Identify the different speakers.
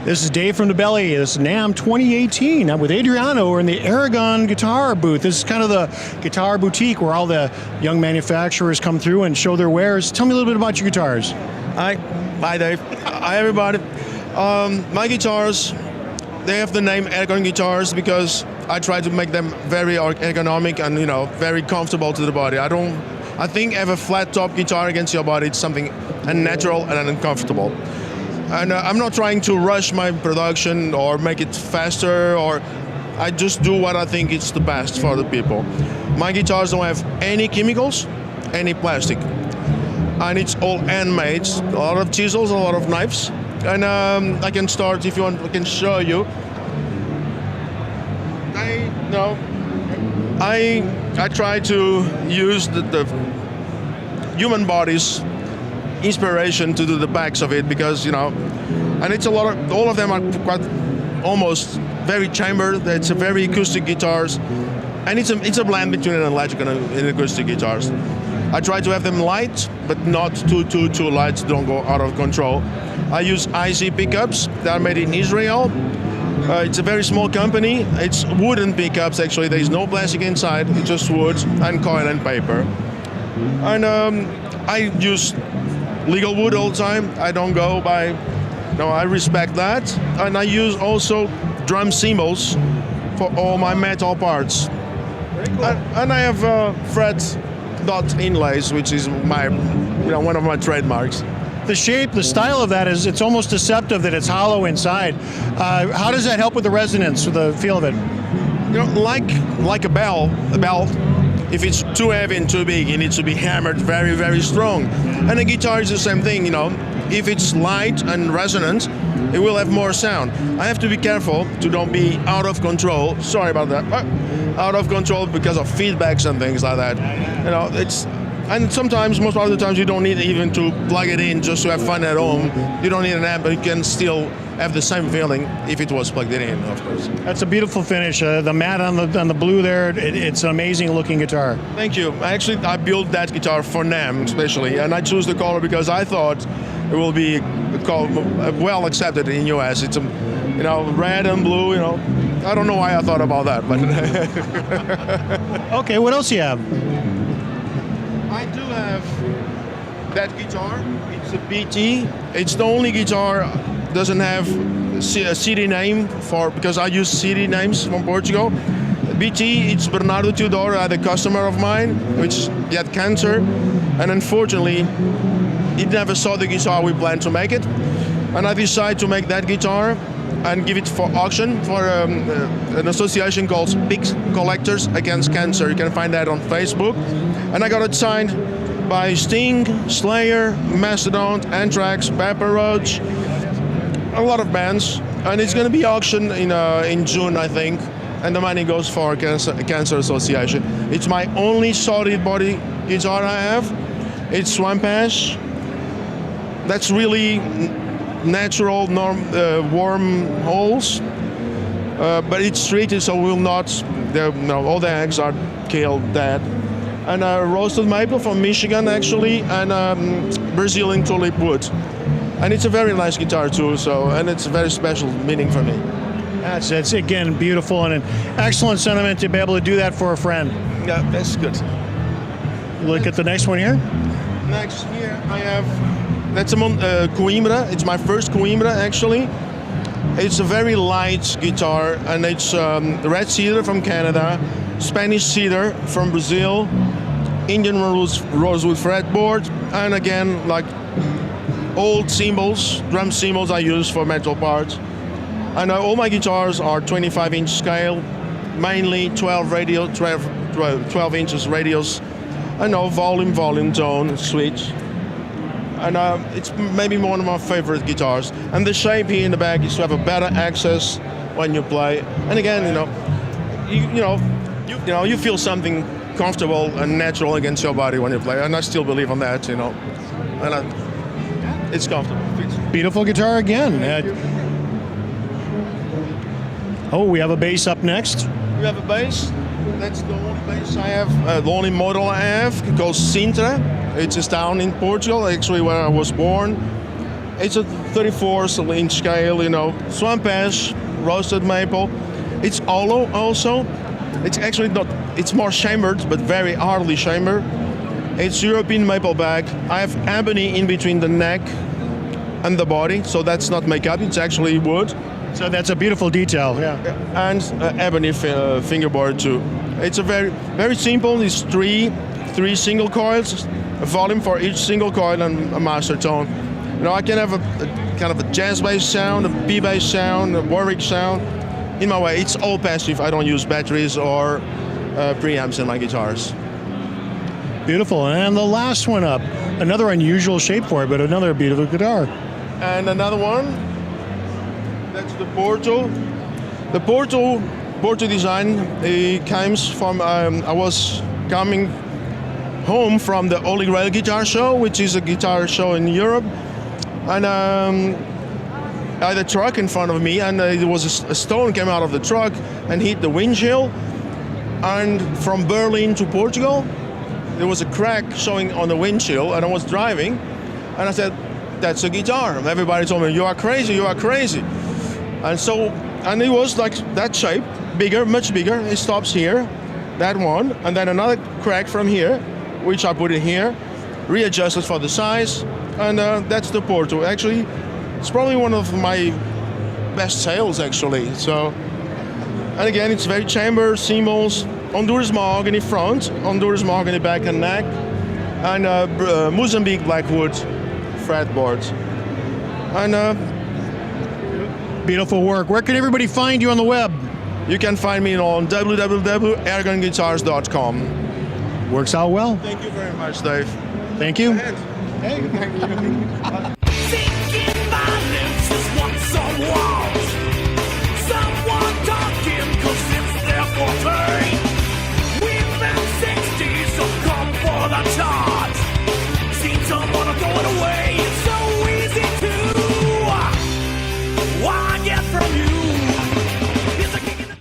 Speaker 1: This is Dave from DaBelly. This is NAMM 2018. I'm with Adriano. We're in the Ergon Guitar booth. This is kind of the guitar boutique where all the young manufacturers come through and show their wares. Tell me a little bit about your guitars.
Speaker 2: Hi Dave. Hi everybody. My guitars, they have the name Ergon Guitars because I try to make them very ergonomic and very comfortable to the body. I think have a flat top guitar against your body, it's something unnatural and uncomfortable. And I'm not trying to rush my production or make it faster, or I just do what I think is the best for the people. My guitars don't have any chemicals, any plastic. And it's all handmade, a lot of chisels, a lot of knives. And I can start, if you want, I can show you. I try to use the human body's inspiration to do the backs of it, because and it's a lot of, all of them are quite almost very chambered. It's a very acoustic guitars, and it's a blend between an electric and an acoustic guitars. I try to have them light, but not too light, don't go out of control. I use IC pickups that are made in Israel. It's a very small company. It's wooden pickups actually. There is no plastic inside. It's just wood and coil and paper. And I use legal wood all the time. I don't go by. No, I respect that. And I use also drum cymbals for all my metal parts. Very cool. And I have fret dot inlays, which is my, one of my trademarks.
Speaker 1: The shape, the style of that is, it's almost deceptive that it's hollow inside. How does that help with the resonance, with the feel of it?
Speaker 2: Like a bell, if it's too heavy and too big, it needs to be hammered very, very strong. And a guitar is the same thing, If it's light and resonant, it will have more sound. I have to be careful to don't be out of control. Sorry about that. Out of control because of feedbacks and things like that. And sometimes, most of the times, you don't need even to plug it in just to have fun at home. You don't need an amp, but you can still have the same feeling if it was plugged in, of course.
Speaker 1: That's a beautiful finish. The matte on the blue there, it's an amazing looking guitar.
Speaker 2: Thank you. I built that guitar for NAMM especially, and I chose the color because I thought it will be well accepted in US. It's red and blue. I don't know why I thought about that, but.
Speaker 1: Okay, what else do you have?
Speaker 2: I do have that guitar. It's a BT. It's the only guitar doesn't have a city name because I use city names from Portugal. BT, it's Bernardo Teodoro, a customer of mine, which he had cancer, and unfortunately, he never saw the guitar we planned to make it. And I decided to make that guitar and give it for auction for an association called Big Collectors Against Cancer. You can find that on Facebook. And I got it signed by Sting, Slayer, Mastodon, Anthrax, Papa Roach, a lot of bands. And it's going to be auctioned in June, I think. And the money goes for Cancer Association. It's my only solid body guitar I have. It's Swamp Ash. That's really natural, warm holes, but it's treated so will not. All the eggs are killed dead. And roasted maple from Michigan actually, and Brazilian tulip wood. And it's a very nice guitar too. And it's a very special meaning for me.
Speaker 1: That's again beautiful and an excellent sentiment to be able to do that for a friend.
Speaker 2: Yeah, that's good.
Speaker 1: Look at the next one here.
Speaker 2: Next here I have. That's a Coimbra. It's my first Coimbra, actually. It's a very light guitar, and it's red cedar from Canada, Spanish cedar from Brazil, Indian rosewood fretboard, and again, like old cymbals, drum cymbals I use for metal parts. And all my guitars are 25-inch scale, mainly 12 inches radius, and volume, tone, switch. And it's maybe one of my favorite guitars. And the shape here in the back is to have a better access when you play. And again, you feel something comfortable and natural against your body when you play. And I still believe on that, And it's comfortable.
Speaker 1: Beautiful guitar again. We have a bass up next.
Speaker 2: We have a bass. That's the only bass I have. The only model I have called Sintra. It's a town in Portugal, actually where I was born. It's a 34-inch scale, you know, swamp ash, roasted maple. It's hollow also. It's actually not, it's more chambered, but very hardly chambered. It's European maple back. I have ebony in between the neck and the body, so that's not makeup, it's actually wood.
Speaker 1: So that's a beautiful detail, yeah.
Speaker 2: And ebony fingerboard too. It's a very simple. It's three single coils, a volume for each single coil, and a master tone. You know, I can have a kind of a jazz bass sound, a B bass sound, a Warwick sound. In my way, it's all passive. I don't use batteries or preamps in my guitars.
Speaker 1: Beautiful. And the last one up, another unusual shape for it, but another beautiful guitar.
Speaker 2: And another one, that's the Porto. The Porto design, it comes from, I was coming home from the Holy Grail Guitar Show, which is a guitar show in Europe. And I had a truck in front of me, and there was a stone came out of the truck and hit the windshield. And from Berlin to Portugal, there was a crack showing on the windshield, and I was driving, and I said, that's a guitar. And everybody told me, you are crazy, you are crazy. And it was like that shape, bigger, much bigger. It stops here, that one, and then another crack from here, which I put in here, readjusted for the size, and that's the Porto. Actually, it's probably one of my best sales, actually. So, and again, it's very chamber, cymbals, Honduras mahogany front, Honduras mahogany back and neck, and Mozambique blackwood fretboard. And
Speaker 1: Beautiful work. Where can everybody find you on the web?
Speaker 2: you can find me on www.ergonguitars.com.
Speaker 1: Works out well.
Speaker 2: Thank you very much, Dave.
Speaker 1: Thank you.
Speaker 2: Hey, thank you.